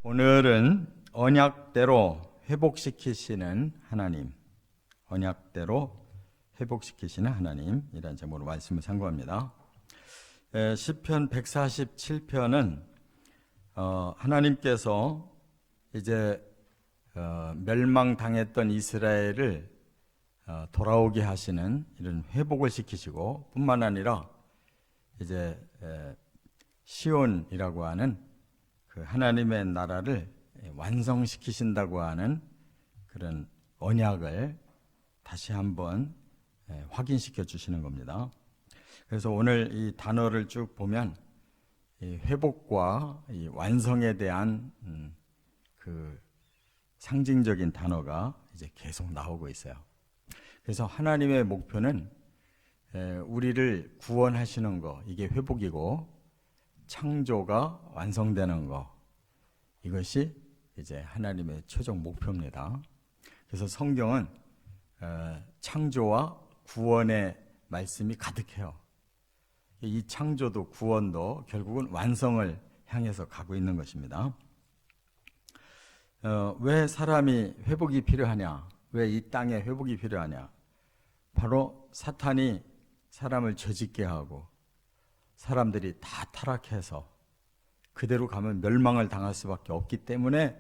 오늘은 언약대로 회복시키시는 하나님, 언약대로 회복시키시는 하나님이라는 제목으로 말씀을 상고합니다. 시편 147편은 하나님께서 이제 멸망당했던 이스라엘을 돌아오게 하시는 이런 회복을 시키시고, 뿐만 아니라 이제 시온이라고 하는 그 하나님의 나라를 완성시키신다고 하는 그런 언약을 다시 한번 확인시켜 주시는 겁니다. 그래서 오늘 이 단어를 쭉 보면 이 회복과 이 완성에 대한 그 상징적인 단어가 이제 계속 나오고 있어요. 그래서 하나님의 목표는 우리를 구원하시는 거, 이게 회복이고, 창조가 완성되는 거, 이것이 이제 하나님의 최종 목표입니다. 그래서 성경은 창조와 구원의 말씀이 가득해요. 이 창조도 구원도 결국은 완성을 향해서 가고 있는 것입니다. 왜 사람이 회복이 필요하냐? 왜 이 땅에 회복이 필요하냐? 바로 사탄이 사람을 죄짓게 하고 사람들이 다 타락해서 그대로 가면 멸망을 당할 수밖에 없기 때문에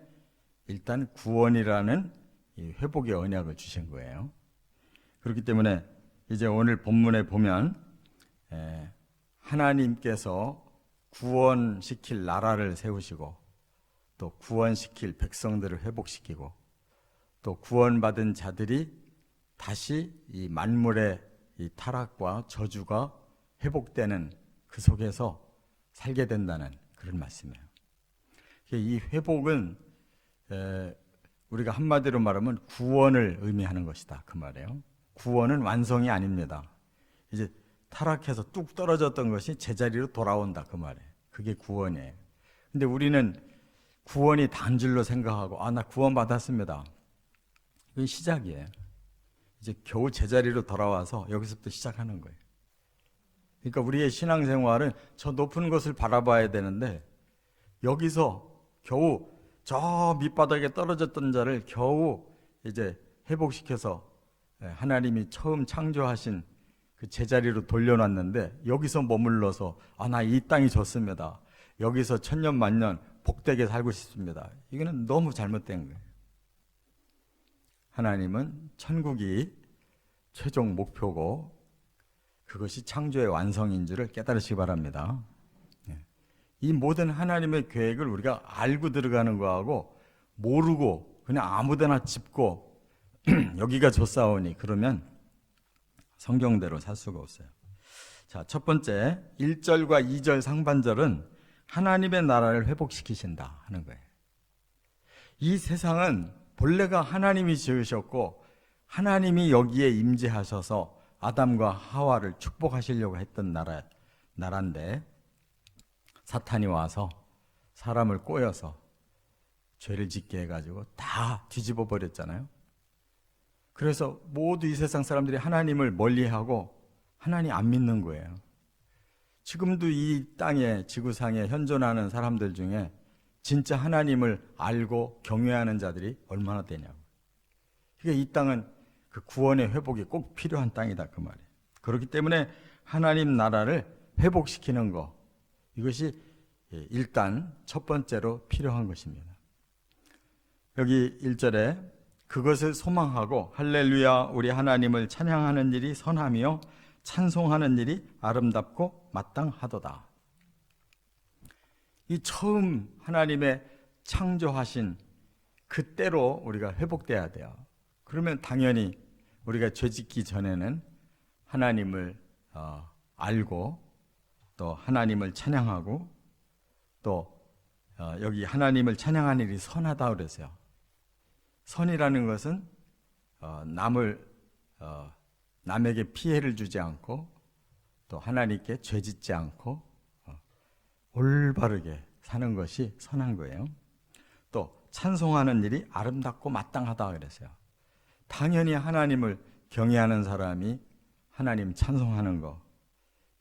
일단 구원이라는 이 회복의 언약을 주신 거예요. 그렇기 때문에 이제 오늘 본문에 보면 하나님께서 구원시킬 나라를 세우시고, 또 구원시킬 백성들을 회복시키고, 또 구원받은 자들이 다시 이 만물의 이 타락과 저주가 회복되는 그 속에서 살게 된다는 그런 말씀이에요. 이 회복은 우리가 한마디로 말하면 구원을 의미하는 것이다, 그 말이에요. 구원은 완성이 아닙니다. 이제 타락해서 뚝 떨어졌던 것이 제자리로 돌아온다, 그 말이에요. 그게 구원이에요. 근데 우리는 구원이 단줄로 생각하고, 나 구원 받았습니다. 그게 시작이에요. 이제 겨우 제자리로 돌아와서 여기서부터 시작하는 거예요. 그러니까 우리의 신앙생활은 저 높은 것을 바라봐야 되는데, 여기서 겨우 저 밑바닥에 떨어졌던 자를 겨우 이제 회복시켜서 하나님이 처음 창조하신 그 제자리로 돌려놨는데, 여기서 머물러서 나 이 땅이 좋습니다, 여기서 천년 만년 복되게 살고 싶습니다, 이거는 너무 잘못된 거예요. 하나님은 천국이 최종 목표고 그것이 창조의 완성인 줄을 깨달으시기 바랍니다. 이 모든 하나님의 계획을 우리가 알고 들어가는 거하고 모르고 그냥 아무데나 짚고 여기가 좋사오니 그러면 성경대로 살 수가 없어요. 자, 첫 번째 1절과 2절 상반절은 하나님의 나라를 회복시키신다 하는 거예요. 이 세상은 본래가 하나님이 지으셨고 하나님이 여기에 임재하셔서 아담과 하와를 축복하시려고 했던 나라인데, 사탄이 와서 사람을 꼬여서 죄를 짓게 해가지고 다 뒤집어 버렸잖아요. 그래서 모두 이 세상 사람들이 하나님을 멀리하고 하나님 안 믿는 거예요. 지금도 이 땅에 지구상에 현존하는 사람들 중에 진짜 하나님을 알고 경외하는 자들이 얼마나 되냐고. 그러니까 이 땅은 그 구원의 회복이 꼭 필요한 땅이다, 그 말이에요. 그렇기 때문에 하나님 나라를 회복시키는 거, 이것이 일단 첫 번째로 필요한 것입니다. 여기 1절에 그것을 소망하고 할렐루야 우리 하나님을 찬양하는 일이 선하며 찬송하는 일이 아름답고 마땅하도다. 이 처음 하나님의 창조하신 그때로 우리가 회복돼야 돼요. 그러면 당연히 우리가 죄짓기 전에는 하나님을 알고 또 하나님을 찬양하고, 또 여기 하나님을 찬양하는 일이 선하다 그랬어요. 선이라는 것은 남에게 피해를 주지 않고 또 하나님께 죄짓지 않고 올바르게 사는 것이 선한 거예요. 또 찬송하는 일이 아름답고 마땅하다 그랬어요. 당연히 하나님을 경외하는 사람이 하나님 찬송하는 거,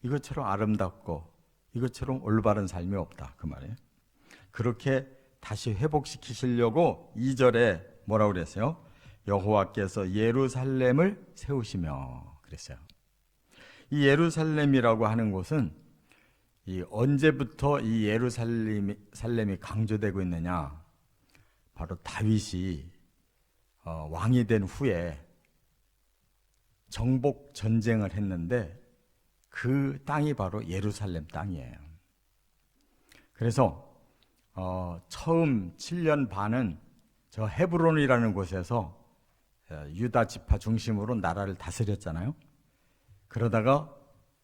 이것처럼 아름답고 이것처럼 올바른 삶이 없다, 그 말이에요. 그렇게 다시 회복시키시려고 2절에 뭐라고 그랬어요? 여호와께서 예루살렘을 세우시며 그랬어요. 이 예루살렘이라고 하는 곳은 언제부터 이 예루살렘이 강조되고 있느냐? 바로 다윗이 왕이 된 후에 정복 전쟁을 했는데 그 땅이 바로 예루살렘 땅이에요. 그래서 처음 7년 반은 저 헤브론이라는 곳에서 유다 지파 중심으로 나라를 다스렸잖아요. 그러다가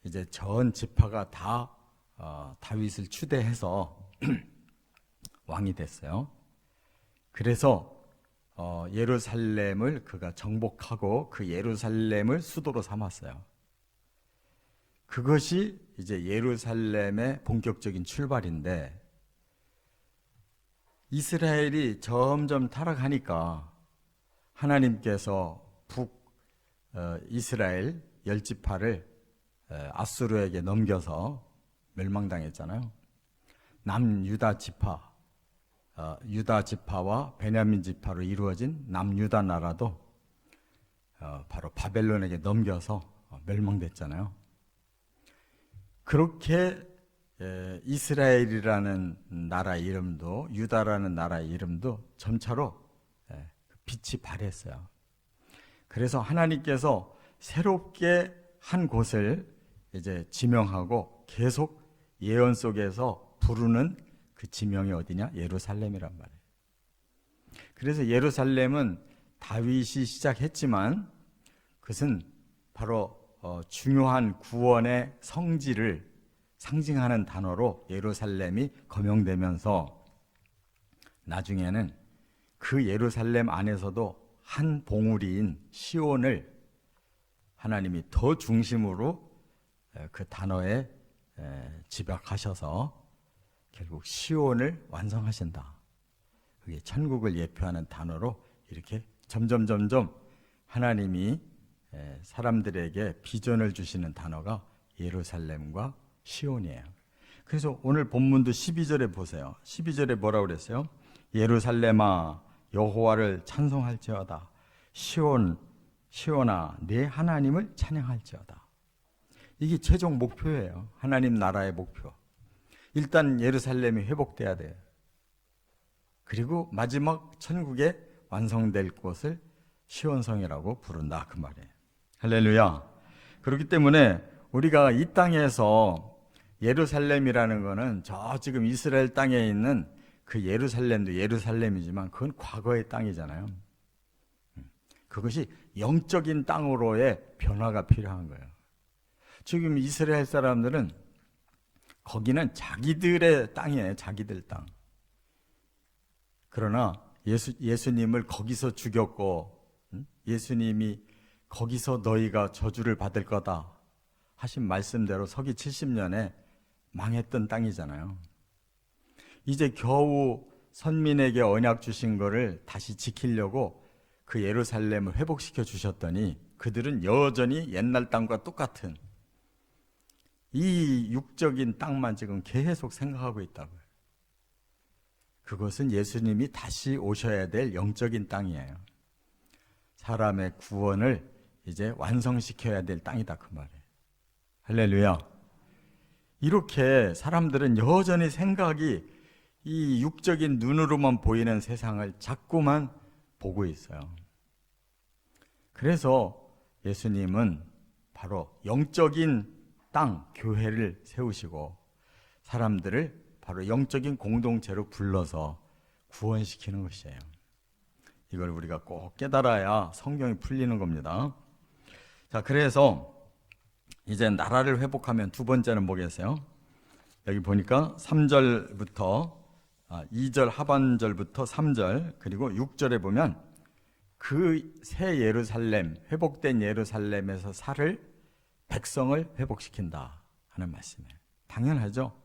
이제 전 지파가 다 다윗을 추대해서 왕이 됐어요. 그래서 예루살렘을 그가 정복하고 그 예루살렘을 수도로 삼았어요. 그것이 이제 예루살렘의 본격적인 출발인데, 이스라엘이 점점 타락하니까 하나님께서 북이스라엘 10지파를 아수르에게 넘겨서 멸망당했잖아요. 남유다 지파, 유다 지파와 베냐민 지파로 이루어진 남유다 나라도 바로 바벨론에게 넘겨서 멸망됐잖아요. 그렇게 이스라엘이라는 나라 이름도, 유다라는 나라 이름도 점차로 빛이 발했어요. 그래서 하나님께서 새롭게 한 곳을 이제 지명하고 계속 예언 속에서 부르는 그 지명이 어디냐? 예루살렘이란 말이에요. 그래서 예루살렘은 다윗이 시작했지만 그것은 바로 중요한 구원의 성지를 상징하는 단어로 예루살렘이 거명되면서 나중에는 그 예루살렘 안에서도 한 봉우리인 시온을 하나님이 더 중심으로 그 단어에 집약하셔서 결국 시온을 완성하신다. 그게 천국을 예표하는 단어로 이렇게 점점 하나님이 사람들에게 비전을 주시는 단어가 예루살렘과 시온이에요. 그래서 오늘 본문도 12절에 보세요. 12절에 뭐라고 그랬어요? 예루살렘아 여호와를 찬송할지어다. 시온아 내 하나님을 찬양할지어다. 이게 최종 목표예요. 하나님 나라의 목표. 일단 예루살렘이 회복돼야 돼요. 그리고 마지막 천국에 완성될 곳을 시온성이라고 부른다 그 말이에요. 할렐루야. 그렇기 때문에 우리가 이 땅에서 예루살렘이라는 거는 저 지금 이스라엘 땅에 있는 그 예루살렘도 예루살렘이지만 그건 과거의 땅이잖아요. 그것이 영적인 땅으로의 변화가 필요한 거예요. 지금 이스라엘 사람들은 거기는 자기들의 땅이에요. 자기들 땅. 그러나 예수님을 거기서 죽였고 예수님이 거기서 너희가 저주를 받을 거다 하신 말씀대로 서기 70년에 망했던 땅이잖아요. 이제 겨우 선민에게 언약 주신 거를 다시 지키려고 그 예루살렘을 회복시켜 주셨더니 그들은 여전히 옛날 땅과 똑같은 이 육적인 땅만 지금 계속 생각하고 있다고요. 그것은 예수님이 다시 오셔야 될 영적인 땅이에요. 사람의 구원을 이제 완성시켜야 될 땅이다 그 말이에요. 할렐루야. 이렇게 사람들은 여전히 생각이 이 육적인 눈으로만 보이는 세상을 자꾸만 보고 있어요. 그래서 예수님은 바로 영적인 땅, 교회를 세우시고 사람들을 바로 영적인 공동체로 불러서 구원시키는 것이에요. 이걸 우리가 꼭 깨달아야 성경이 풀리는 겁니다. 자, 그래서 이제 나라를 회복하면 두 번째는 뭐겠어요? 여기 보니까 3절부터 2절 하반절부터 3절 그리고 6절에 보면 그 새 예루살렘, 회복된 예루살렘에서 살 백성을 회복시킨다 하는 말씀이에요. 당연하죠.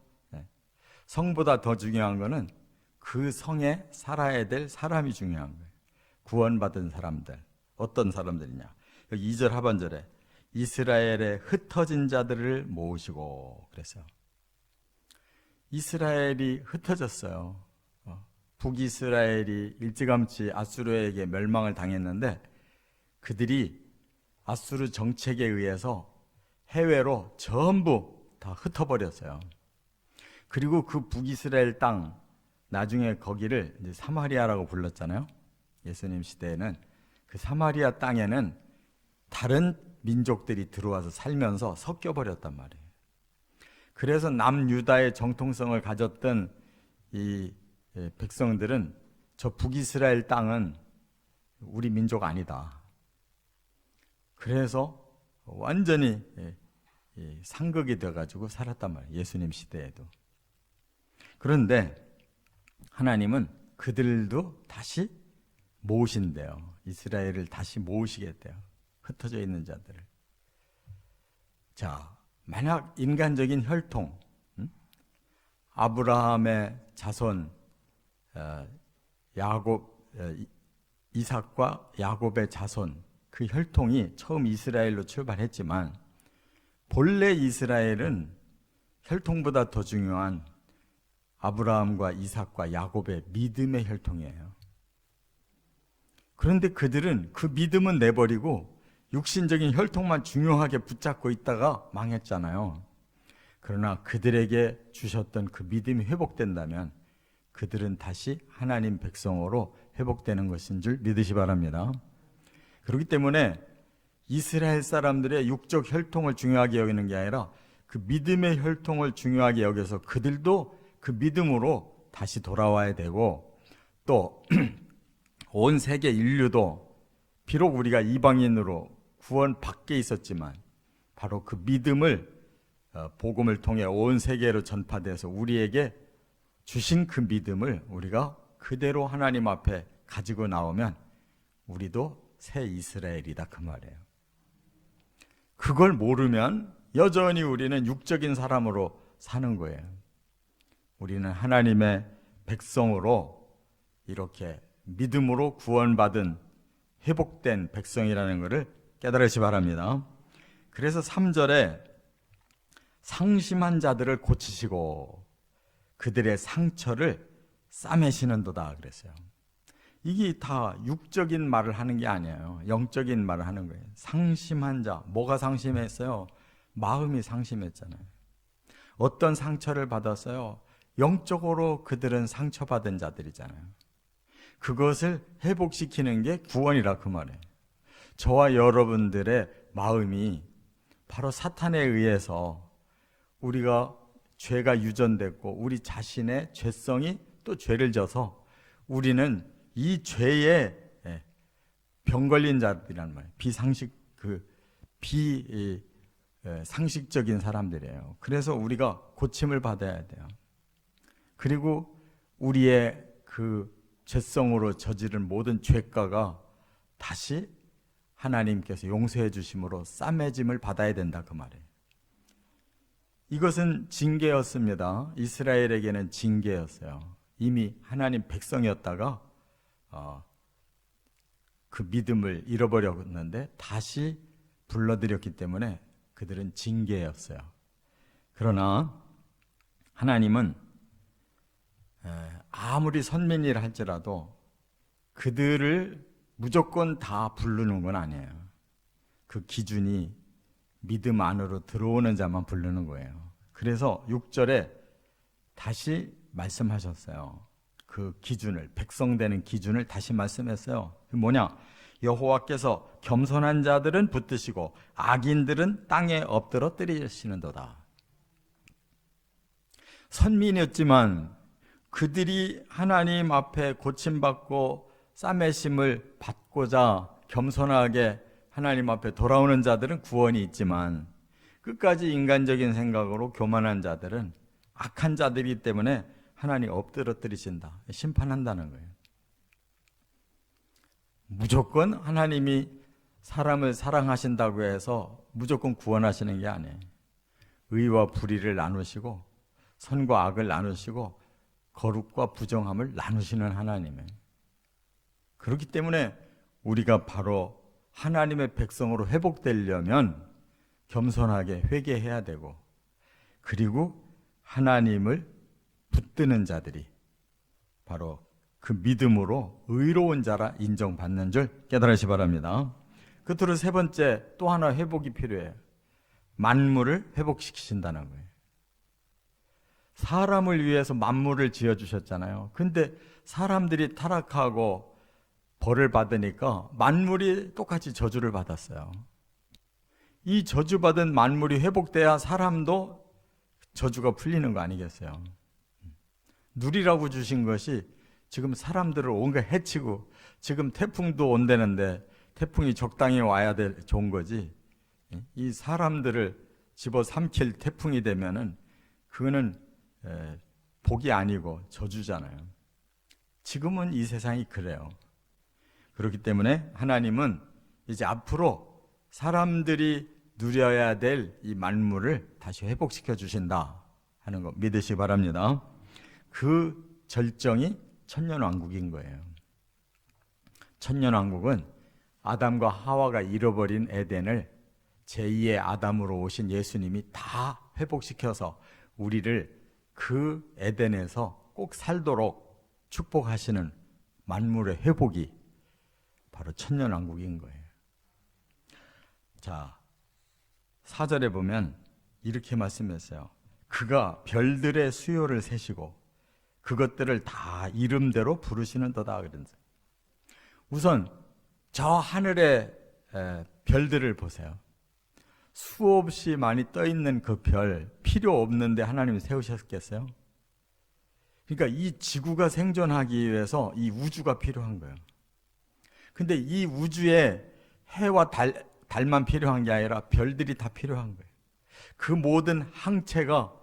성보다 더 중요한 거는 그 성에 살아야 될 사람이 중요한 거예요. 구원받은 사람들. 어떤 사람들이냐. 여기 2절 하반절에 이스라엘의 흩어진 자들을 모으시고 그랬어요. 이스라엘이 흩어졌어요. 북이스라엘이 일찌감치 아수르에게 멸망을 당했는데 그들이 아수르 정책에 의해서 해외로 전부 다 흩어버렸어요. 그리고 그 북이스라엘 땅, 나중에 거기를 이제 사마리아라고 불렀잖아요. 예수님 시대에는 그 사마리아 땅에는 다른 민족들이 들어와서 살면서 섞여버렸단 말이에요. 그래서 남유다의 정통성을 가졌던 이 백성들은 저 북이스라엘 땅은 우리 민족 아니다. 그래서 완전히 상극이 되어가지고 살았단 말이에요. 예수님 시대에도. 그런데 하나님은 그들도 다시 모으신대요. 이스라엘을 다시 모으시겠대요. 흩어져 있는 자들을. 자, 만약 인간적인 혈통, 아브라함의 자손 야곱, 이삭과 야곱의 자손, 그 혈통이 처음 이스라엘로 출발했지만 본래 이스라엘은 혈통보다 더 중요한 아브라함과 이삭과 야곱의 믿음의 혈통이에요. 그런데 그들은 그 믿음은 내버리고 육신적인 혈통만 중요하게 붙잡고 있다가 망했잖아요. 그러나 그들에게 주셨던 그 믿음이 회복된다면 그들은 다시 하나님 백성으로 회복되는 것인 줄 믿으시 바랍니다. 그렇기 때문에 이스라엘 사람들의 육적 혈통을 중요하게 여기는 게 아니라 그 믿음의 혈통을 중요하게 여겨서 그들도 그 믿음으로 다시 돌아와야 되고, 또 온 세계 인류도 비록 우리가 이방인으로 구원 밖에 있었지만 바로 그 믿음을 복음을 통해 온 세계로 전파돼서 우리에게 주신 그 믿음을 우리가 그대로 하나님 앞에 가지고 나오면 우리도 새 이스라엘이다 그 말이에요. 그걸 모르면 여전히 우리는 육적인 사람으로 사는 거예요. 우리는 하나님의 백성으로 이렇게 믿음으로 구원받은 회복된 백성이라는 것을 깨달으시 바랍니다. 그래서 3절에 상심한 자들을 고치시고 그들의 상처를 싸매시는도다 그랬어요. 이게 다 육적인 말을 하는 게 아니에요. 영적인 말을 하는 거예요. 상심한 자, 뭐가 상심했어요? 마음이 상심했잖아요. 어떤 상처를 받았어요? 영적으로 그들은 상처받은 자들이잖아요. 그것을 회복시키는 게 구원이라 그 말이에요. 저와 여러분들의 마음이 바로 사탄에 의해서 우리가 죄가 유전됐고 우리 자신의 죄성이 또 죄를 져서 우리는 이 죄에 병 걸린 자들이란 말이에요. 비상식적인 사람들이에요. 그래서 우리가 고침을 받아야 돼요. 그리고 우리의 그 죄성으로 저지른 모든 죄가가 다시 하나님께서 용서해 주심으로 싸매짐을 받아야 된다 그 말이에요. 이것은 징계였습니다. 이스라엘에게는 징계였어요. 이미 하나님 백성이었다가 그 믿음을 잃어버렸는데 다시 불러들였기 때문에 그들은 징계였어요. 그러나 하나님은 아무리 선민이라 할지라도 그들을 무조건 다 부르는 건 아니에요. 그 기준이 믿음 안으로 들어오는 자만 부르는 거예요. 그래서 6절에 다시 말씀하셨어요. 그 기준을, 백성되는 기준을 다시 말씀했어요. 뭐냐? 여호와께서 겸손한 자들은 붙드시고 악인들은 땅에 엎드러 때리시는도다. 선민이었지만 그들이 하나님 앞에 고침받고 싸매심을 받고자 겸손하게 하나님 앞에 돌아오는 자들은 구원이 있지만 끝까지 인간적인 생각으로 교만한 자들은 악한 자들이기 때문에 하나님 엎드러뜨리신다, 심판한다는 거예요. 무조건 하나님이 사람을 사랑하신다고 해서 무조건 구원하시는 게 아니에요. 의와 불의를 나누시고 선과 악을 나누시고 거룩과 부정함을 나누시는 하나님이에요. 그렇기 때문에 우리가 바로 하나님의 백성으로 회복되려면 겸손하게 회개해야 되고, 그리고 하나님을 붙드는 자들이 바로 그 믿음으로 의로운 자라 인정받는 줄 깨달으시 바랍니다. 끝으로 세 번째 또 하나 회복이 필요해요. 만물을 회복시키신다는 거예요. 사람을 위해서 만물을 지어주셨잖아요. 근데 사람들이 타락하고 벌을 받으니까 만물이 똑같이 저주를 받았어요. 이 저주받은 만물이 회복돼야 사람도 저주가 풀리는 거 아니겠어요? 누리라고 주신 것이 지금 사람들을 온갖 해치고, 지금 태풍도 온다는데 태풍이 적당히 와야 좋은 거지, 이 사람들을 집어삼킬 태풍이 되면은 그거는 복이 아니고 저주잖아요. 지금은 이 세상이 그래요. 그렇기 때문에 하나님은 이제 앞으로 사람들이 누려야 될 이 만물을 다시 회복시켜 주신다 하는 거 믿으시기 바랍니다. 그 절정이 천년왕국인 거예요. 천년왕국은 아담과 하와가 잃어버린 에덴을 제2의 아담으로 오신 예수님이 다 회복시켜서 우리를 그 에덴에서 꼭 살도록 축복하시는 만물의 회복이 바로 천년왕국인 거예요. 자, 4절에 보면 이렇게 말씀했어요. 그가 별들의 수요를 세시고 그것들을 다 이름대로 부르시는도다. 우선 저 하늘의 별들을 보세요. 수없이 많이 떠 있는 그 별, 필요 없는데 하나님이 세우셨겠어요? 그러니까 이 지구가 생존하기 위해서 이 우주가 필요한 거예요. 근데 이 우주에 해와 달만 필요한 게 아니라 별들이 다 필요한 거예요. 그 모든 항체가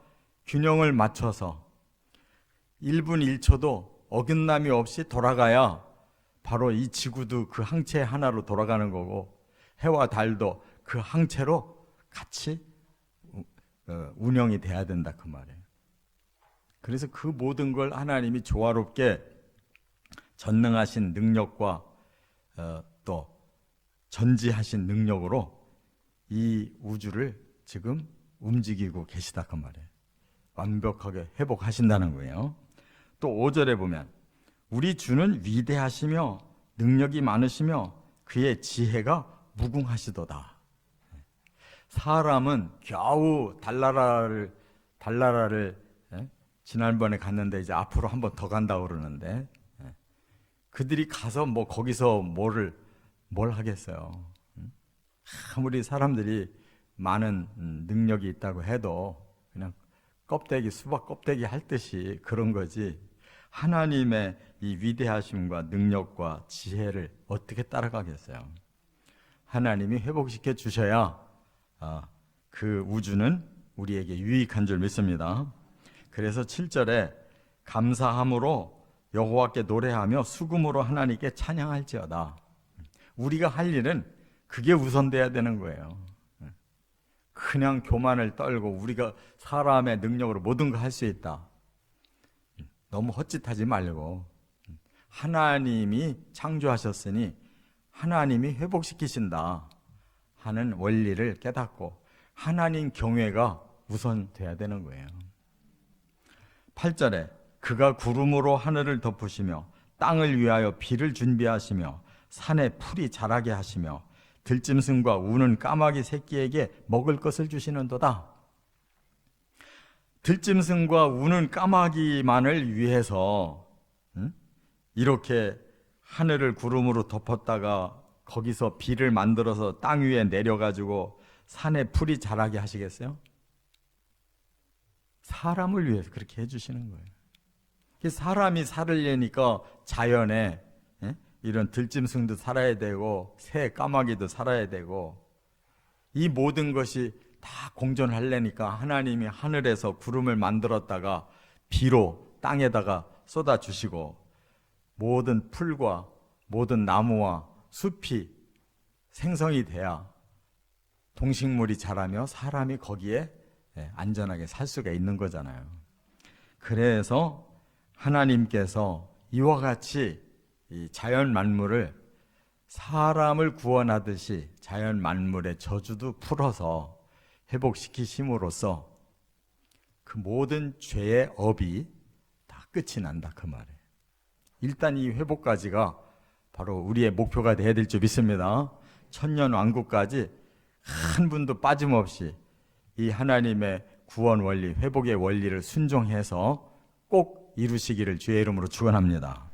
균형을 맞춰서 1분 1초도 어긋남이 없이 돌아가야 바로 이 지구도 그 항체 하나로 돌아가는 거고, 해와 달도 그 항체로 같이 운영이 돼야 된다 그 말이에요. 그래서 그 모든 걸 하나님이 조화롭게 전능하신 능력과 또 전지하신 능력으로 이 우주를 지금 움직이고 계시다 그 말이에요. 완벽하게 회복하신다는 거예요. 또 5절에 보면 우리 주는 위대하시며 능력이 많으시며 그의 지혜가 무궁하시도다. 사람은 겨우 달나라를 지난번에 갔는데 이제 앞으로 한 번 더 간다고 그러는데, 그들이 가서 뭐 거기서 뭘 하겠어요. 아무리 사람들이 많은 능력이 있다고 해도 그냥 수박 껍데기 할 듯이 그런 거지, 하나님의 이 위대하심과 능력과 지혜를 어떻게 따라가겠어요? 하나님이 회복시켜 주셔야 그 우주는 우리에게 유익한 줄 믿습니다. 그래서 7절에 감사함으로 여호와께 노래하며 수금으로 하나님께 찬양할지어다. 우리가 할 일은 그게 우선돼야 되는 거예요. 그냥 교만을 떨고 우리가 사람의 능력으로 모든 거 할 수 있다, 너무 헛짓하지 말고 하나님이 창조하셨으니 하나님이 회복시키신다 하는 원리를 깨닫고 하나님 경외가 우선돼야 되는 거예요. 8절에 그가 구름으로 하늘을 덮으시며 땅을 위하여 비를 준비하시며 산에 풀이 자라게 하시며 들짐승과 우는 까마귀 새끼에게 먹을 것을 주시는도다. 들짐승과 우는 까마귀만을 위해서 이렇게 하늘을 구름으로 덮었다가 거기서 비를 만들어서 땅 위에 내려가지고 산에 풀이 자라게 하시겠어요? 사람을 위해서 그렇게 해주시는 거예요. 사람이 살으려니까 자연에 이런 들짐승도 살아야 되고 새, 까마귀도 살아야 되고, 이 모든 것이 다 공존하려니까 하나님이 하늘에서 구름을 만들었다가 비로 땅에다가 쏟아주시고, 모든 풀과 모든 나무와 숲이 생성이 돼야 동식물이 자라며 사람이 거기에 안전하게 살 수가 있는 거잖아요. 그래서 하나님께서 이와 같이 이 자연 만물을 사람을 구원하듯이 자연 만물의 저주도 풀어서 회복시키심으로써 그 모든 죄의 업이 다 끝이 난다 그 말이에요. 일단 이 회복까지가 바로 우리의 목표가 돼야 될 줄 믿습니다. 천년 왕국까지 한 분도 빠짐없이 이 하나님의 구원 원리, 회복의 원리를 순종해서 꼭 이루시기를 주의 이름으로 축원합니다.